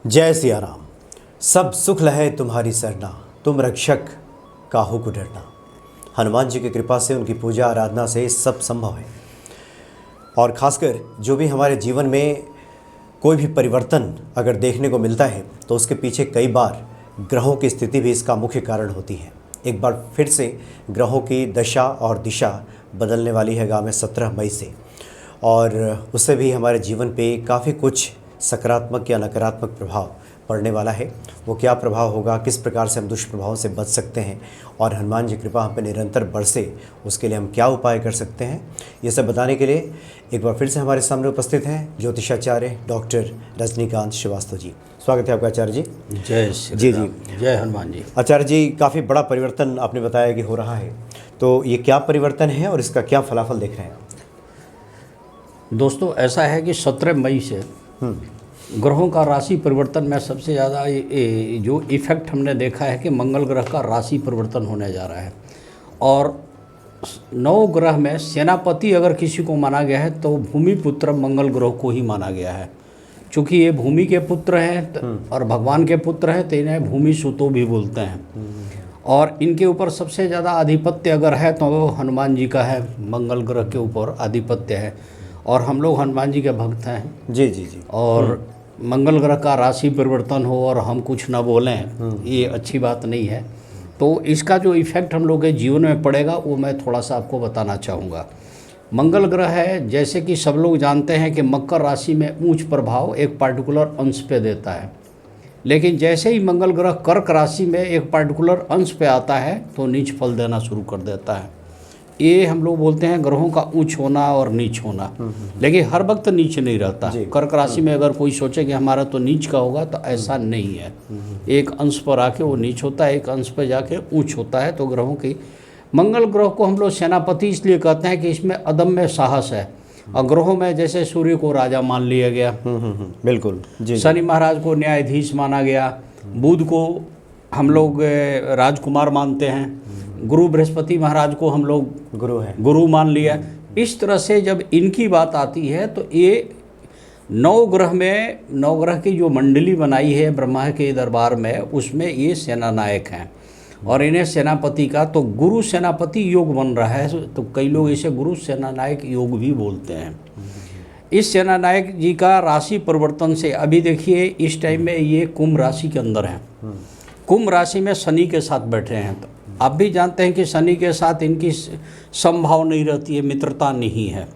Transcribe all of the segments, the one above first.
जय सिया राम। सब सुख लहे तुम्हारी सरना, तुम रक्षक काहू को डरना। हनुमान जी की कृपा से, उनकी पूजा आराधना से सब संभव है। और ख़ासकर जो भी हमारे जीवन में कोई भी परिवर्तन अगर देखने को मिलता है तो उसके पीछे कई बार ग्रहों की स्थिति भी इसका मुख्य कारण होती है। एक बार फिर से ग्रहों की दशा और दिशा बदलने वाली है आगामी 17 मई से, और उससे भी हमारे जीवन पे काफ़ी कुछ सकारात्मक या नकारात्मक प्रभाव पड़ने वाला है। वो क्या प्रभाव होगा, किस प्रकार से हम दुष्प्रभाव से बच सकते हैं और हनुमान जी कृपा हम पे निरंतर बरसे, उसके लिए हम क्या उपाय कर सकते हैं, ये सब बताने के लिए एक बार फिर से हमारे सामने उपस्थित हैं ज्योतिषाचार्य डॉक्टर रजनीकांत श्रीवास्तव जी। स्वागत है आपका आचार्य जी। जय श्री राम। जय हनुमान जी। आचार्य जी, काफ़ी बड़ा परिवर्तन आपने बताया कि हो रहा है, तो ये क्या परिवर्तन है और इसका क्या फलाफल देख रहे हैं? दोस्तों, ऐसा है कि 17 मई से ग्रहों का राशि परिवर्तन में सबसे ज़्यादा जो इफ़ेक्ट हमने देखा है कि मंगल ग्रह का राशि परिवर्तन होने जा रहा है। और 9 ग्रह में सेनापति अगर किसी को माना गया है तो भूमि पुत्र मंगल ग्रह को ही माना गया है। चूँकि ये भूमि के पुत्र हैं और भगवान के पुत्र हैं तो इन्हें भूमि सुतो भी बोलते हैं। और इनके ऊपर सबसे ज़्यादा आधिपत्य अगर है तो हनुमान जी का है, मंगल ग्रह के ऊपर आधिपत्य है। और हम लोग हनुमान जी के भक्त हैं। जी जी जी। और मंगल ग्रह का राशि परिवर्तन हो और हम कुछ ना बोलें, ये अच्छी बात नहीं है। तो इसका जो इफ़ेक्ट हम लोग के जीवन में पड़ेगा वो मैं थोड़ा सा आपको बताना चाहूँगा। मंगल ग्रह है, जैसे कि सब लोग जानते हैं कि मकर राशि में उच्च प्रभाव एक पार्टिकुलर अंश पे देता है। लेकिन जैसे ही मंगल ग्रह कर्क राशि में एक पार्टिकुलर अंश पे आता है तो नीच फल देना शुरू कर देता है। ये हम लोग बोलते हैं ग्रहों का उच्च होना और नीच होना। लेकिन हर वक्त नीच नहीं रहता। कर्क राशि में अगर कोई सोचे कि हमारा तो नीच का होगा तो ऐसा नहीं है। एक अंश पर आके वो नीच होता है, एक अंश पर जाके ऊंच होता है। तो ग्रहों की, मंगल ग्रह को हम लोग सेनापति इसलिए कहते हैं कि इसमें अदम्य साहस है। और ग्रहों में जैसे सूर्य को राजा मान लिया गया, बिल्कुल जी। शनि महाराज को न्यायाधीश माना गया, बुध को हम लोग राजकुमार मानते हैं, गुरु बृहस्पति महाराज को हम लोग गुरु मान लिया। इस तरह से जब इनकी बात आती है तो ये 9 ग्रह में, 9 ग्रह की जो मंडली बनाई है ब्रह्मा के दरबार में, उसमें ये सेनानायक हैं। और इन्हें सेनापति का तो गुरु सेनापति योग बन रहा है, तो कई लोग इसे गुरु सेनानायक योग भी बोलते हैं। इस सेनानायक जी का राशि परिवर्तन से अभी देखिए इस टाइम में ये कुंभ राशि के अंदर हैं। कुंभ राशि में शनि के साथ बैठे हैं। तो आप भी जानते हैं कि शनि के साथ इनकी संभाव नहीं रहती है, मित्रता नहीं है।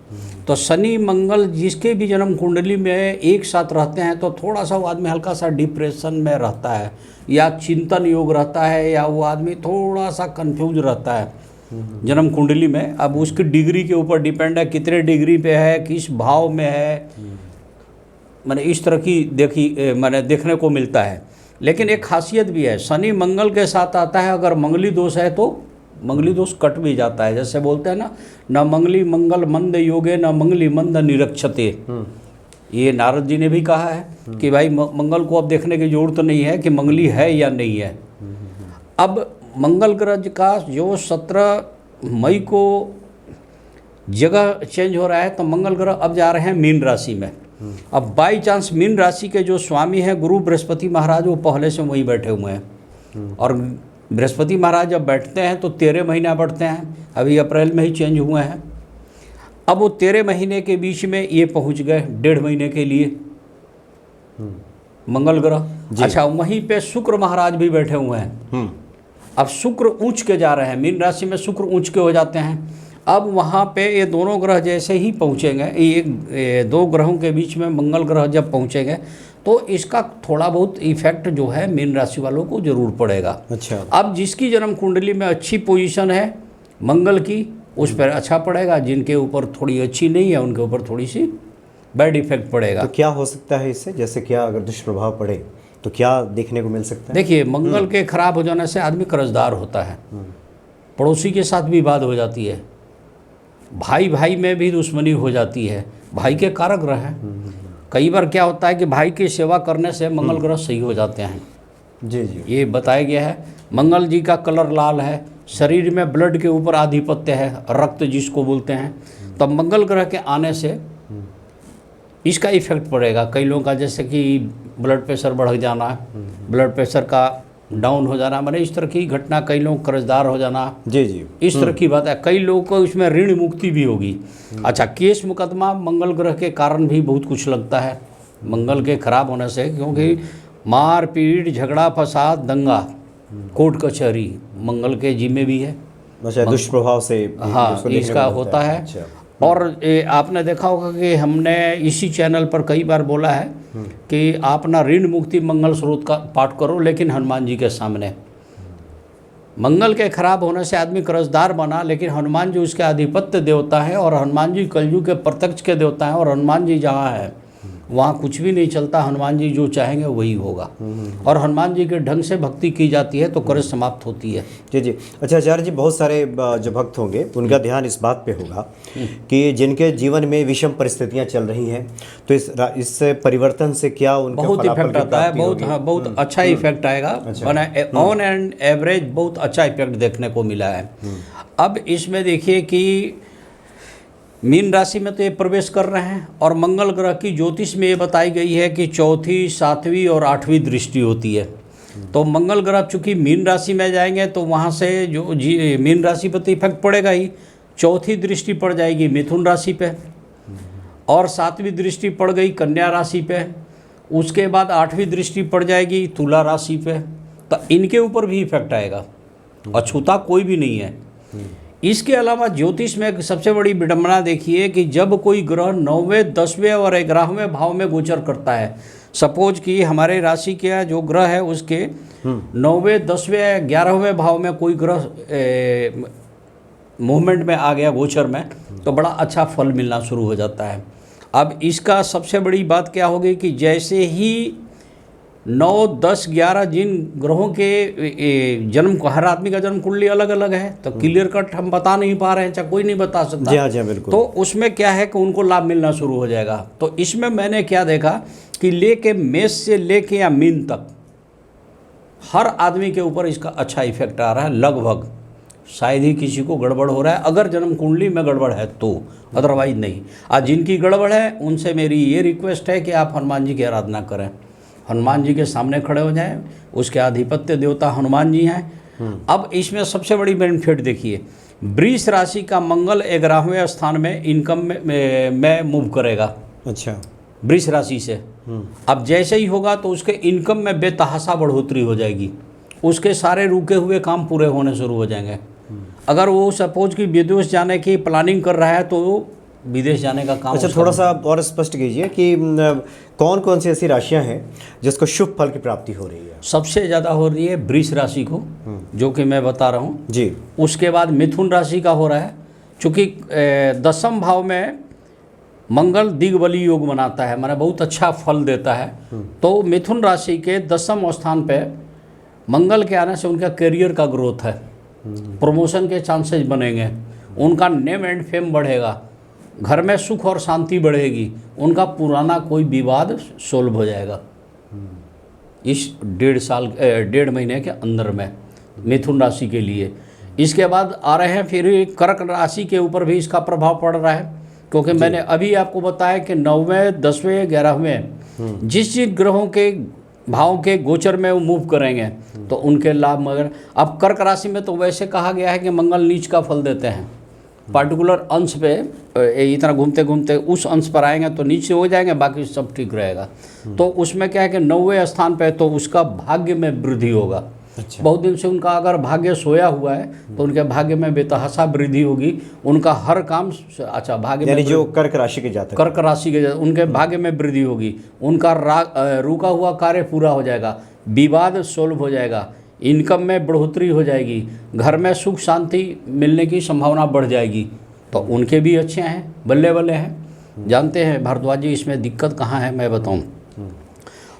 तो शनि मंगल जिसके भी जन्म कुंडली में एक साथ रहते हैं तो थोड़ा सा वो आदमी हल्का सा डिप्रेशन में रहता है, या चिंतन योग रहता है, या वो आदमी थोड़ा सा कंफ्यूज रहता है जन्म कुंडली में। अब उसकी डिग्री के ऊपर डिपेंड है, कितने डिग्री पे है, किस भाव में है, मैंने इस तरह की मैंने देखने को मिलता है। लेकिन एक खासियत भी है, शनि मंगल के साथ आता है, अगर मंगली दोष है तो मंगली दोष कट भी जाता है। जैसे बोलते हैं ना, न मंगली मंगल मंद योगे न मंगली मंद निरक्षते। ये नारद जी ने भी कहा है कि भाई मंगल को अब देखने की जरूरत नहीं है कि मंगली है या नहीं है। अब मंगल ग्रह का जो 17 मई को जगह चेंज हो रहा है तो मंगल ग्रह अब जा रहे हैं मीन राशि में। अब बाई चांस मीन राशि के जो स्वामी हैं गुरु बृहस्पति महाराज, वो पहले से वहीं बैठे हुए हैं। और बृहस्पति महाराज जब बैठते हैं तो 13 महीना बैठते हैं। अभी अप्रैल में ही चेंज हुए हैं। अब वो 13 महीने के बीच में ये पहुंच गए 1.5 महीने के लिए मंगल ग्रह। अच्छा, वहीं पे शुक्र महाराज भी बैठे हुए हैं। अब शुक्र ऊंच के जा रहे हैं, मीन राशि में शुक्र ऊंच के हो जाते हैं। अब वहाँ पे ये दोनों ग्रह जैसे ही पहुँचेंगे, ये 2 ग्रहों के बीच में मंगल ग्रह जब पहुँचेंगे तो इसका थोड़ा बहुत इफेक्ट जो है मीन राशि वालों को जरूर पड़ेगा। अच्छा। अब जिसकी जन्म कुंडली में अच्छी पोजीशन है मंगल की, उस पर अच्छा पड़ेगा। जिनके ऊपर थोड़ी अच्छी नहीं है उनके ऊपर थोड़ी सी बैड इफेक्ट पड़ेगा। तो क्या हो सकता है इससे, जैसे क्या अगर दुष्प्रभाव पड़े तो क्या देखने को मिल सकता है? देखिए, मंगल के खराब हो जाने से आदमी कर्जदार होता है, पड़ोसी के साथ भी बात हो जाती है, भाई भाई में भी दुश्मनी हो जाती है। भाई के कारक ग्रह हैं। कई बार क्या होता है कि भाई की सेवा करने से मंगल ग्रह सही हो जाते हैं। जी जी, ये बताया गया है। मंगल जी का कलर लाल है, शरीर में ब्लड के ऊपर आधिपत्य है, रक्त जिसको बोलते हैं। तब मंगल ग्रह के आने से इसका इफेक्ट पड़ेगा कई लोगों का, जैसे कि ब्लड प्रेशर बढ़ जाना, ब्लड प्रेशर का डाउन हो जाना, मैंने इस तरह की घटना, कई लोग कर्जदार हो जाना, जी जी, इस तरह की बात है। कई लोगों को इसमें ऋण मुक्ति भी होगी। अच्छा, केस मुकदमा मंगल ग्रह के कारण भी बहुत कुछ लगता है, मंगल के खराब होने से, क्योंकि मारपीट, झगड़ा, फसाद, दंगा, कोर्ट कचहरी मंगल के जिम्मे भी है। अच्छा, दुष्प्रभाव से हाँ, उसको देखने इसका को मिलता होता है। अच्छा। और आपने देखा होगा कि हमने इसी चैनल पर कई बार बोला है कि आप ना ऋण मुक्ति मंगल स्रोत का पाठ करो, लेकिन हनुमान जी के सामने। मंगल के खराब होने से आदमी कर्जदार बना, लेकिन हनुमान जी उसके आधिपत्य देवता है, और हनुमान जी कलयुग के प्रत्यक्ष के देवता हैं, और हनुमान जी जहाँ है वहाँ कुछ भी नहीं चलता। हनुमान जी जो चाहेंगे वही होगा, और हनुमान जी के ढंग से भक्ति की जाती है तो कर्ज समाप्त होती है। जी जी। अच्छा आचार्य जी, बहुत सारे जो भक्त होंगे उनका ध्यान इस बात पे होगा कि जिनके जीवन में विषम परिस्थितियां चल रही हैं, तो इस परिवर्तन से क्या उनके बहुत फलाफल इफेक्ट की आता है, प्राप्ति बहुत, होगी? हाँ, बहुत अच्छा इफेक्ट आएगा। मैंने ऑन एंड एवरेज बहुत अच्छा इफेक्ट देखने को मिला है। अब इसमें देखिए कि मीन राशि में तो ये प्रवेश कर रहे हैं, और मंगल ग्रह की ज्योतिष में ये बताई गई है कि चौथी, सातवीं और आठवीं दृष्टि होती है। तो मंगल ग्रह चूँकि मीन राशि में जाएंगे तो वहाँ से जो मीन राशि पर तो इफेक्ट पड़ेगा ही। चौथी दृष्टि पड़ जाएगी मिथुन राशि पे, और सातवीं दृष्टि पड़ गई कन्या राशि पे, उसके बाद आठवीं दृष्टि पड़ जाएगी तुला राशि पे। तो इनके ऊपर भी इफेक्ट आएगा, अछूता कोई भी नहीं है। इसके अलावा ज्योतिष में एक सबसे बड़ी विडंबना देखिए कि जब कोई ग्रह 9वें, 10वें और 11वें भाव में गोचर करता है, सपोज कि हमारे राशि का जो ग्रह है उसके 9वें, 10वें, 11वें भाव में कोई ग्रह मूवमेंट में आ गया, गोचर में, तो बड़ा अच्छा फल मिलना शुरू हो जाता है। अब इसका सबसे बड़ी बात क्या होगी कि जैसे ही 9, 10, 11 जिन ग्रहों के जन्म को, हर आदमी का जन्म कुंडली अलग अलग है, तो क्लियर कट हम बता नहीं पा रहे हैं, चाहे कोई नहीं बता सकता। जी हाँ, जी बिल्कुल। तो उसमें क्या है कि उनको लाभ मिलना शुरू हो जाएगा। तो इसमें मैंने क्या देखा कि लेके मेष से लेके या मीन तक हर आदमी के ऊपर इसका अच्छा इफेक्ट आ रहा है लगभग। शायद ही किसी को गड़बड़ हो रहा है, अगर जन्म कुंडली में गड़बड़ है तो, अदरवाइज नहीं। आज जिनकी गड़बड़ है उनसे मेरी ये रिक्वेस्ट है कि आप हनुमान जी की आराधना करें, हनुमान जी के सामने खड़े हो जाएं, उसके आधिपत्य देवता हनुमान जी हैं। अब इसमें सबसे बड़ी बेनिफिट देखिए, वृष राशि का मंगल 11वें स्थान में इनकम में मूव करेगा। अच्छा, वृष राशि से अब जैसे ही होगा तो उसके इनकम में बेतहाशा बढ़ोतरी हो जाएगी, उसके सारे रुके हुए काम पूरे होने शुरू हो जाएंगे। अगर वो सपोज कि विदेश जाने की प्लानिंग कर रहा है तो विदेश जाने का काम। अच्छा, थोड़ा सा और स्पष्ट कीजिए कि कौन कौन सी ऐसी राशियां हैं जिसको शुभ फल की प्राप्ति हो रही है? सबसे ज़्यादा हो रही है वृष राशि को, जो कि मैं बता रहा हूँ जी। उसके बाद मिथुन राशि का हो रहा है, चूँकि 10वें भाव में मंगल दिग्बली योग बनाता है, माने बहुत अच्छा फल देता है। तो मिथुन राशि के 10वें स्थान पे मंगल के आने से उनका करियर का ग्रोथ है, प्रमोशन के चांसेस बनेंगे, उनका नेम एंड फेम बढ़ेगा, घर में सुख और शांति बढ़ेगी, उनका पुराना कोई विवाद सोल्व हो जाएगा इस 1.5 महीने के अंदर में मिथुन राशि के लिए। इसके बाद आ रहे हैं फिर कर्क राशि के ऊपर भी इसका प्रभाव पड़ रहा है, क्योंकि मैंने अभी आपको बताया कि 9वें, 10वें, 11वें जिस ग्रहों के भाव के गोचर में वो मूव करेंगे तो उनके लाभ। मगर अब कर्क राशि में तो वैसे कहा गया है कि मंगल नीच का फल देते हैं, पार्टिकुलर अंश पे इतना घूमते घूमते उस अंश पर आएंगे तो नीचे हो जाएंगे, बाकी सब ठीक रहेगा। तो उसमें क्या है कि 9वें स्थान पे तो उसका भाग्य में वृद्धि होगा। अच्छा। बहुत दिन से उनका अगर भाग्य सोया हुआ है तो उनके भाग्य में बेतहाशा वृद्धि होगी, उनका हर काम अच्छा भाग्य यानी में, जो कर्क राशि के जातक, कर्क राशि के उनके भाग्य में वृद्धि होगी, उनका रुका हुआ कार्य पूरा हो जाएगा, विवाद सोल्व हो जाएगा, इनकम में बढ़ोतरी हो जाएगी, घर में सुख शांति मिलने की संभावना बढ़ जाएगी। तो उनके भी अच्छे हैं, बल्ले बल्ले हैं। जानते हैं भारद्वाज जी इसमें दिक्कत कहाँ है, मैं बताऊं।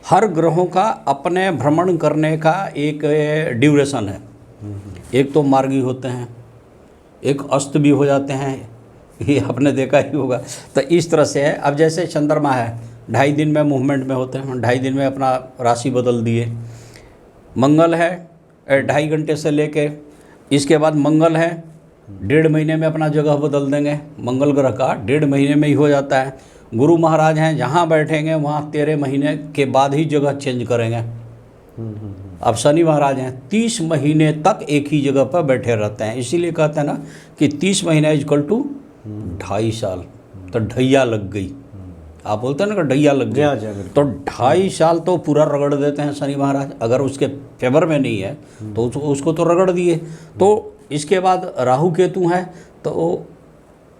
हर ग्रहों का अपने भ्रमण करने का एक ड्यूरेशन है, एक तो मार्गी होते हैं, एक अस्त भी हो जाते हैं, ये आपने देखा ही होगा। तो इस तरह से है। अब जैसे चंद्रमा है 2.5 दिन में मूवमेंट में होते हैं, 2.5 दिन में अपना राशि बदल दिए। मंगल है 2.5 घंटे से लेके, इसके बाद मंगल है 1.5 महीने में अपना जगह बदल देंगे, मंगल ग्रह का 1.5 महीने में ही हो जाता है। गुरु महाराज हैं, जहाँ बैठेंगे वहाँ 13 महीने के बाद ही जगह चेंज करेंगे। अब शनि महाराज हैं 30 महीने तक एक ही जगह पर बैठे रहते हैं, इसीलिए कहते हैं ना कि 30 महीने इजकल टू 2.5 साल। तो ढैया लग गई, आप बोलते हैं ना कि ढैया लग गई, तो 2.5 साल तो पूरा रगड़ देते हैं शनि महाराज। अगर उसके फेवर में नहीं है तो उसको तो रगड़ दिए। तो इसके बाद राहु केतु हैं, तो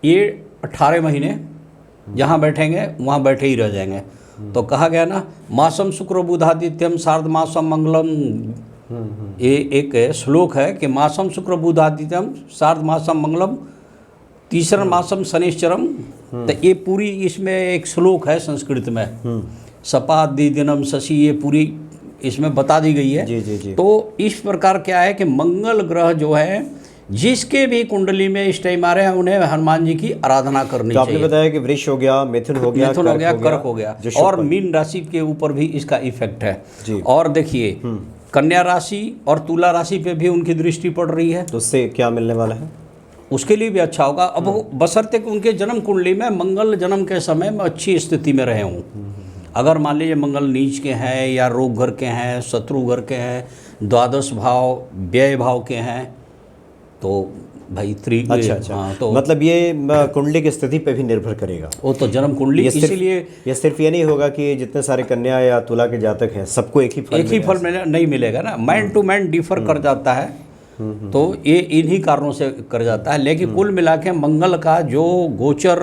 ये 18 महीने जहाँ बैठेंगे वहाँ बैठे ही रह जाएंगे। तो कहा गया ना, मासम शुक्र बुधादित्यम सार्ध मासम मंगलम, ये एक श्लोक है कि मासम शुक्र बुधादित्यम सार्ध मासम मंगलम तीसरा मासम शनिश्चरम। तो ये पूरी इसमें एक श्लोक है संस्कृत में, सपादि दिनम शशि, ये पूरी इसमें बता दी गई है। जी। तो इस प्रकार क्या है कि मंगल ग्रह जो है, जिसके भी कुंडली में इस टाइम आ रहे हैं, उन्हें हनुमान जी की आराधना करनी चाहिए। आपने बताया कि वृष हो गया, मिथुन हो गया, कर्क हो गया, और मीन राशि के ऊपर भी इसका इफेक्ट है। और देखिए कन्या राशि और तुला राशि पे भी उनकी दृष्टि पड़ रही है, तो उससे क्या मिलने वाला है? उसके लिए भी अच्छा होगा। अब बशर्ते कि उनके जन्म कुंडली में मंगल जन्म के समय में अच्छी स्थिति में रहे हों। अगर मान लीजिए मंगल नीच के हैं या रोग घर के हैं, शत्रु घर के हैं, द्वादश भाव व्यय भाव के हैं, तो भाई अच्छा। हाँ, तो मतलब ये कुंडली की स्थिति पे भी निर्भर करेगा। वो तो जन्म कुंडली, इसीलिए ये सिर्फ ये नहीं होगा कि जितने सारे कन्या या तुला के जातक हैं सबको एक ही फल नहीं मिलेगा ना, मैन टू मैन डिफर कर जाता है। तो ये इन्हीं कारणों से कर जाता है। लेकिन कुल मिला के मंगल का जो गोचर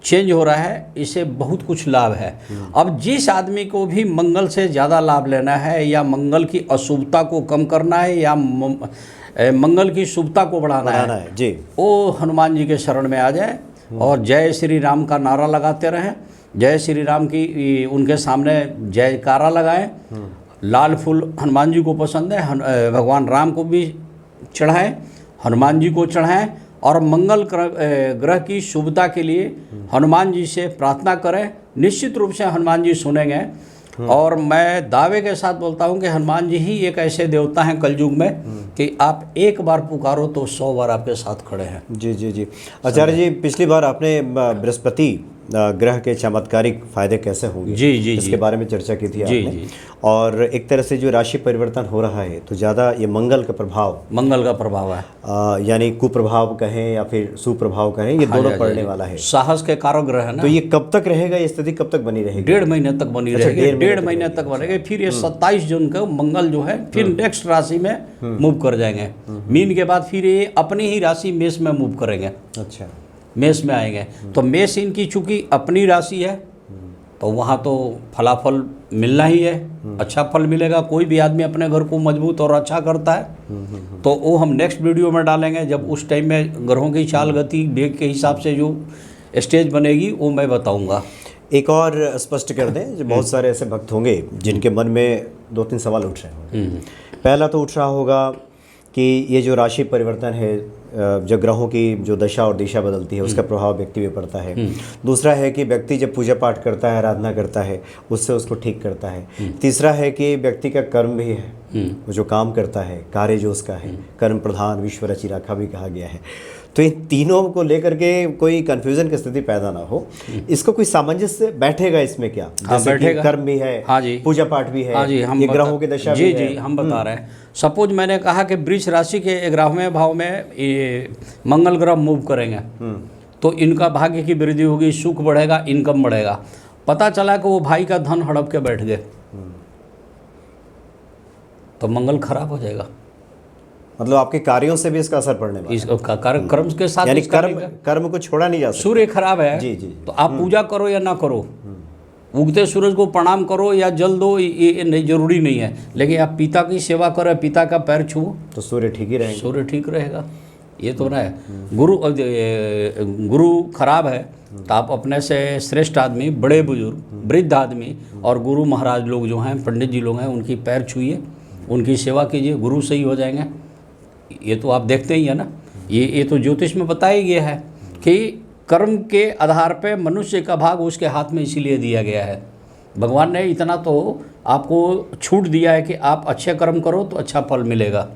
चेंज हो रहा है, इससे बहुत कुछ लाभ है। अब जिस आदमी को भी मंगल से ज़्यादा लाभ लेना है, या मंगल की अशुभता को कम करना है, या मंगल की शुभता को बढ़ाना है जी, वो हनुमान जी के शरण में आ जाए और जय श्री राम का नारा लगाते रहें। जय श्री राम की उनके सामने जयकारा लगाएं। लाल फूल हनुमान जी को पसंद है, भगवान राम को भी चढ़ाएं, हनुमान जी को चढ़ाएं, और मंगल ग्रह की शुभता के लिए हनुमान जी से प्रार्थना करें। निश्चित रूप से हनुमान जी सुनेंगे। और मैं दावे के साथ बोलता हूं कि हनुमान जी ही एक ऐसे देवता हैं कलयुग में कि आप एक बार पुकारो तो 100 बार आपके साथ खड़े हैं। जी। आचार्य जी, पिछली बार आपने बृहस्पति ग्रह के चमत्कारिक फायदे कैसे होंगे जी इसके बारे में चर्चा की थी आपने। जी। और एक तरह से जो राशि परिवर्तन हो रहा है, तो ज़्यादा ये मंगल का प्रभाव है, यानी कुप्रभाव कहें या फिर सुप्रभाव कहें, ये दोनों पड़ने वाला है। साहस के कारक ग्रह है ना। तो ये कब तक रहेगा, ये स्थिति कब तक बनी रहेगी? 1.5 महीने तक बनी रहेगी। 1.5 महीने तक बनेगी। फिर ये 27 जून को मंगल जो है फिर नेक्स्ट राशि में मूव कर जाएंगे। मीन के बाद फिर ये अपनी ही राशि मेष में मूव करेंगे। अच्छा, मेष में आएंगे। तो मेष इनकी चूंकि अपनी राशि है, तो वहाँ तो फलाफल मिलना ही है, अच्छा फल मिलेगा। कोई भी आदमी अपने घर को मजबूत और अच्छा करता है, तो वो हम नेक्स्ट वीडियो में डालेंगे, जब उस टाइम में ग्रहों की चाल गति वेग के हिसाब से जो स्टेज बनेगी वो मैं बताऊंगा। एक और स्पष्ट कर दें, जो बहुत सारे ऐसे भक्त होंगे जिनके मन में 2-3 सवाल उठ रहे होंगे। पहला तो उठ रहा होगा कि ये जो राशि परिवर्तन है, जो ग्रहों की जो दशा और दिशा बदलती है, उसका प्रभाव व्यक्ति पे पड़ता है। दूसरा है कि व्यक्ति जब पूजा पाठ करता है, आराधना करता है, उससे उसको ठीक करता है। तीसरा है कि व्यक्ति का कर्म भी है, वो जो काम करता है, कार्य जो उसका है, कर्म प्रधान विश्व रचि राखा भी कहा गया है। तो इन तीनों को लेकर के कोई कंफ्यूजन की स्थिति पैदा ना हो, इसको कोई सामंजस्य बैठेगा इसमें क्या? जैसे कि कर्म भी है, हाँ जी, पूजा पाठ भी है, हाँ जी, हम ये ग्रहों की दशा भी है। जी, हम बता रहे हैं। सपोज मैंने कहा कि वृष राशि के 11वें भाव में ये मंगल ग्रह मूव करेंगे, तो इनका भाग्य की वृद्धि होगी, सुख बढ़ेगा, इनकम बढ़ेगा। पता चला कि वो भाई का धन हड़प के बैठ गए, तो मंगल खराब हो जाएगा। मतलब आपके कार्यों से भी इसका असर पड़ने वाला है। कर्म के साथ, यानी कर्म को छोड़ा नहीं जा सकता। सूर्य खराब है जी, तो आप पूजा करो या ना करो, उगते सूरज को प्रणाम करो या जल दो, ये नहीं जरूरी नहीं है। लेकिन आप पिता की सेवा करो, पिता का पैर छुओ, तो सूर्य ठीक ही रहेगा। सूर्य ठीक रहेगा। ये तो ना है। गुरु खराब है तो आप अपने से श्रेष्ठ आदमी, बड़े बुजुर्ग, वृद्ध आदमी और गुरु महाराज लोग जो हैं, पंडित जी लोग हैं, उनकी पैर छुइए, उनकी सेवा कीजिए, गुरु सही हो जाएंगे। ये तो आप देखते ही है ना। ये तो ज्योतिष में बताया गया है कि कर्म के आधार पे मनुष्य का भाग उसके हाथ में इसीलिए दिया गया है। भगवान ने इतना तो आपको छूट दिया है कि आप अच्छे कर्म करो तो अच्छा फल मिलेगा।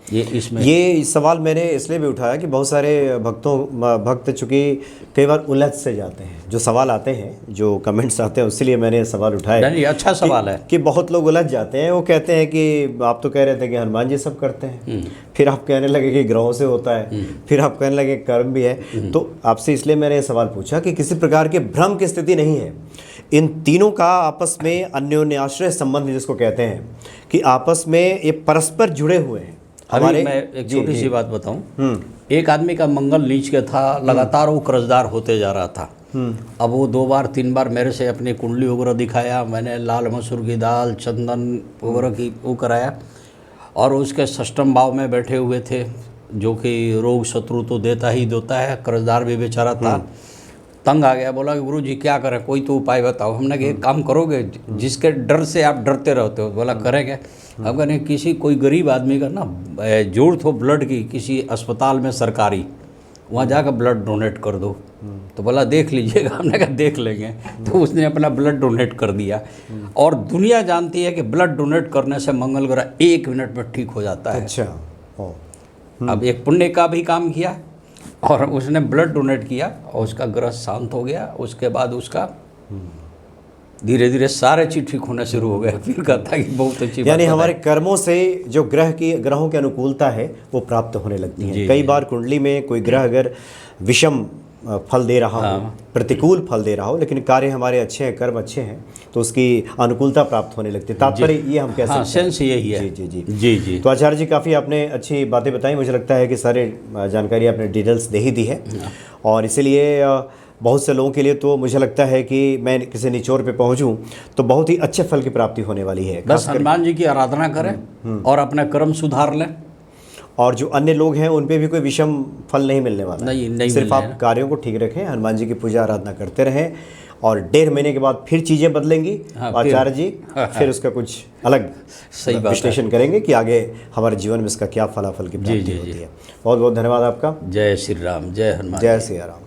ये इसमें ये सवाल मैंने इसलिए भी उठाया कि बहुत सारे भक्त चूँकि कई बार उलझ से जाते हैं, जो सवाल आते हैं, जो कमेंट्स आते हैं, उसलिए मैंने सवाल उठाया। नहीं, अच्छा सवाल है कि बहुत लोग उलझ जाते हैं। वो कहते हैं कि आप तो कह रहे थे कि हनुमान जी सब करते हैं, फिर आप कहने लगे कि ग्रहों से होता है, फिर आप कहने लगे कर्म भी है। तो आपसे इसलिए मैंने ये सवाल पूछा कि किसी प्रकार के भ्रम की स्थिति नहीं है। इन तीनों का आपस में अन्योन्याश्रय संबंध जिसको कहते हैं कि आपस में ये परस्पर जुड़े हुए हैं। हमारे मैं एक छोटी सी बात बताऊं, एक आदमी का मंगल नीच के था, लगातार वो कर्जदार होते जा रहा था। अब वो 2 बार 3 बार मेरे से अपनी कुंडली वगैरह दिखाया, मैंने लाल मसूर की दाल, चंदन वगैरह की वो कराया, और उसके षष्ठम भाव में बैठे हुए थे, जो कि रोग शत्रु तो देता ही देता है, कर्जदार भी बेचारा था। तंग आ गया, बोला कि गुरु जी क्या करें, कोई तो उपाय बताओ। हमने कहा एक काम करोगे, जिसके डर से आप डरते रहते हो। बोला करेंगे। अब कहने किसी कोई गरीब आदमी का ना जरूरत हो ब्लड की, किसी अस्पताल में सरकारी, वहाँ जाकर ब्लड डोनेट कर दो। तो बोला देख लीजिएगा। हमने कहा देख लेंगे। तो उसने अपना ब्लड डोनेट कर दिया। और दुनिया जानती है कि ब्लड डोनेट करने से मंगल ग्रह 1 मिनट में ठीक हो जाता है। अच्छा। अब एक पुण्य का भी काम किया, और उसने ब्लड डोनेट किया, और उसका ग्रह शांत हो गया। उसके बाद उसका धीरे धीरे सारे चीज ठीक होना शुरू हो गए। फिर कहता कि बहुत अच्छी बात, यानी हमारे कर्मों से जो ग्रहों की अनुकूलता है वो प्राप्त होने लगती है। कई बार कुंडली में कोई ग्रह अगर विषम फल दे रहा हो, प्रतिकूल फल दे रहा हो, लेकिन कार्य हमारे अच्छे हैं, कर्म अच्छे हैं, तो उसकी अनुकूलता प्राप्त होने लगती है। तात्पर्य ये हम कह सकते हैं। सेंस यही है। जी जी जी जी जी। तो आचार्य जी काफ़ी आपने अच्छी बातें बताई। मुझे लगता है कि सारे जानकारी आपने डिटेल्स दे ही दी है, और इसीलिए बहुत से लोगों के लिए तो मुझे लगता है कि मैं किसी निचोर पे पहुंचूं तो बहुत ही अच्छे फल की प्राप्ति होने वाली है। बस हनुमान जी की आराधना करें और अपना कर्म सुधार लें, और जो अन्य लोग हैं उन पे भी कोई विषम फल नहीं मिलने वाला। नहीं सिर्फ आप कार्यों को ठीक रखें, हनुमान जी की पूजा आराधना करते रहें, और 1.5 महीने के बाद फिर चीज़ें बदलेंगी। आचार्य जी फिर उसका कुछ अलग सही विश्लेषण करेंगे कि आगे हमारे जीवन में इसका क्या फलाफल की प्राप्ति होती है। बहुत बहुत धन्यवाद आपका। जय श्री राम, जय हनुमान, जय श्री राम।